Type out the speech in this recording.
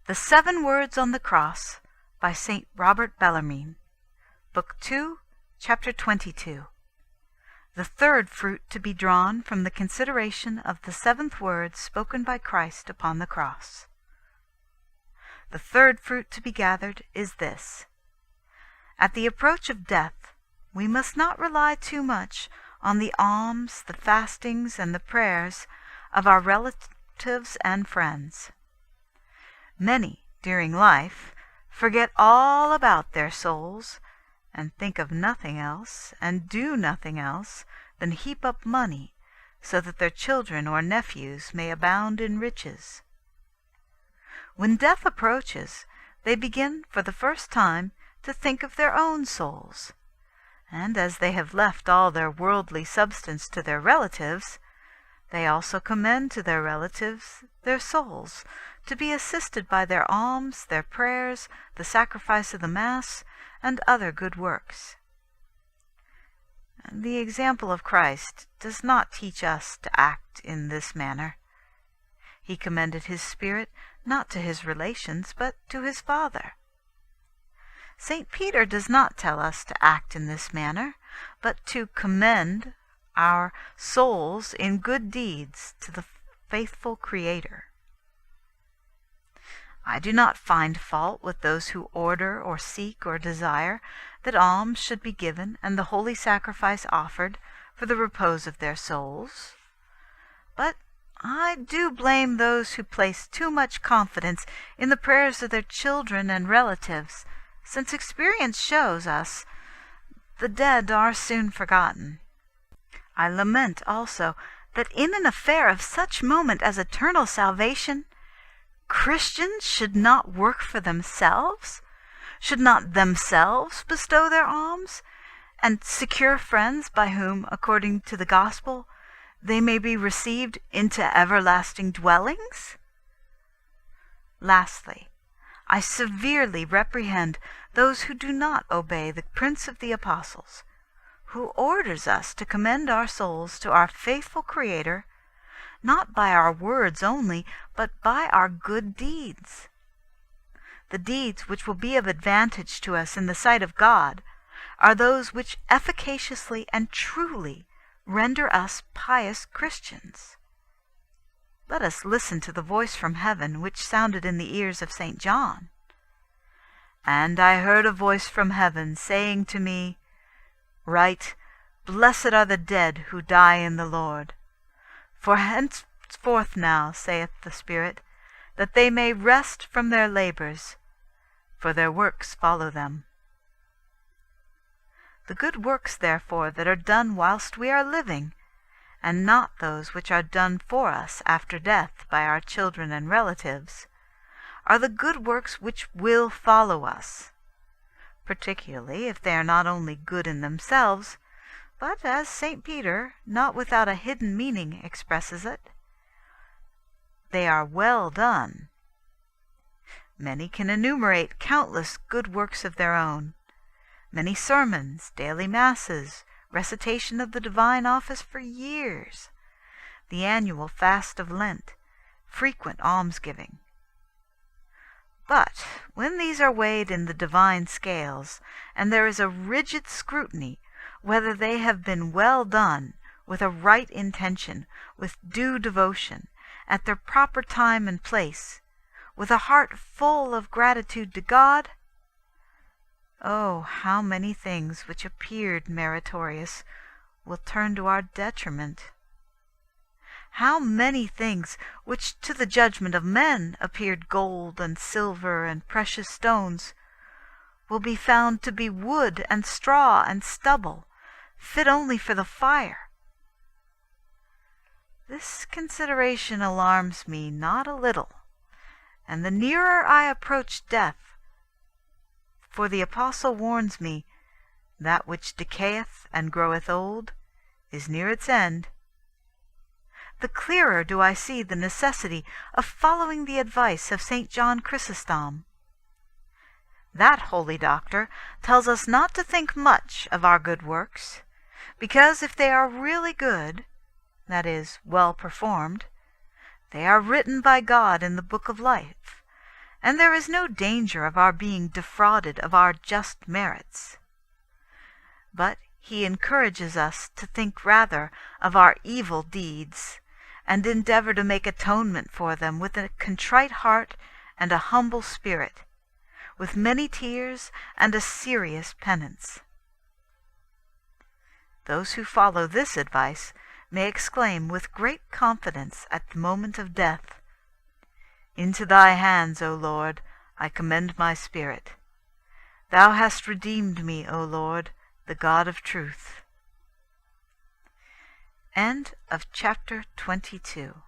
The 7 Words on the Cross by St. Robert Bellarmine, Book 2, Chapter 22. The third fruit to be drawn from the consideration of the 7th word spoken by Christ upon the cross. The third fruit to be gathered is this. At the approach of death, we must not rely too much on the alms, the fastings, and the prayers of our relatives and friends. Many, during life, forget all about their souls, and think of nothing else, and do nothing else, than heap up money, so that their children or nephews may abound in riches. When death approaches, they begin for the first time to think of their own souls, and as they have left all their worldly substance to their relatives, they also commend to their relatives their souls, to be assisted by their alms, their prayers, the sacrifice of the Mass, and other good works. The example of Christ does not teach us to act in this manner. He commended his spirit not to his relations, but to his Father. St. Peter does not tell us to act in this manner, but to commend our souls in good deeds to the faithful Creator. I do not find fault with those who order or seek or desire that alms should be given and the holy sacrifice offered for the repose of their souls. But I do blame those who place too much confidence in the prayers of their children and relatives, since experience shows us the dead are soon forgotten. I lament also that in an affair of such moment as eternal salvation, Christians should not work for themselves, should not themselves bestow their alms, and secure friends by whom, according to the gospel, they may be received into everlasting dwellings? Lastly, I severely reprehend those who do not obey the Prince of the Apostles, who orders us to commend our souls to our faithful Creator, not by our words only, but by our good deeds. The deeds which will be of advantage to us in the sight of God are those which efficaciously and truly render us pious Christians. Let us listen to the voice from heaven which sounded in the ears of St. John. And I heard a voice from heaven saying to me, Write, Blessed are the dead who die in the Lord. For henceforth now, saith the Spirit, that they may rest from their labors, for their works follow them. The good works, therefore, that are done whilst we are living, and not those which are done for us after death by our children and relatives, are the good works which will follow us, particularly if they are not only good in themselves, but, as St. Peter, not without a hidden meaning, expresses it, they are well done. Many can enumerate countless good works of their own, many sermons, daily masses, recitation of the divine office for years, the annual fast of Lent, frequent almsgiving. But when these are weighed in the divine scales, and there is a rigid scrutiny whether they have been well done, with a right intention, with due devotion, at their proper time and place, with a heart full of gratitude to God, oh, how many things which appeared meritorious will turn to our detriment! How many things which to the judgment of men appeared gold and silver and precious stones will be found to be wood and straw and stubble, fit only for the fire. This consideration alarms me not a little, and the nearer I approach death, for the Apostle warns me, that which decayeth and groweth old is near its end, the clearer do I see the necessity of following the advice of St. John Chrysostom. That holy doctor tells us not to think much of our good works, because if they are really good, that is, well performed, they are written by God in the book of life, and there is no danger of our being defrauded of our just merits. But he encourages us to think rather of our evil deeds, and endeavor to make atonement for them with a contrite heart and a humble spirit, with many tears and a serious penance. Those who follow this advice may exclaim with great confidence at the moment of death, "Into thy hands, O Lord, I commend my spirit. Thou hast redeemed me, O Lord, the God of truth." End of chapter 22.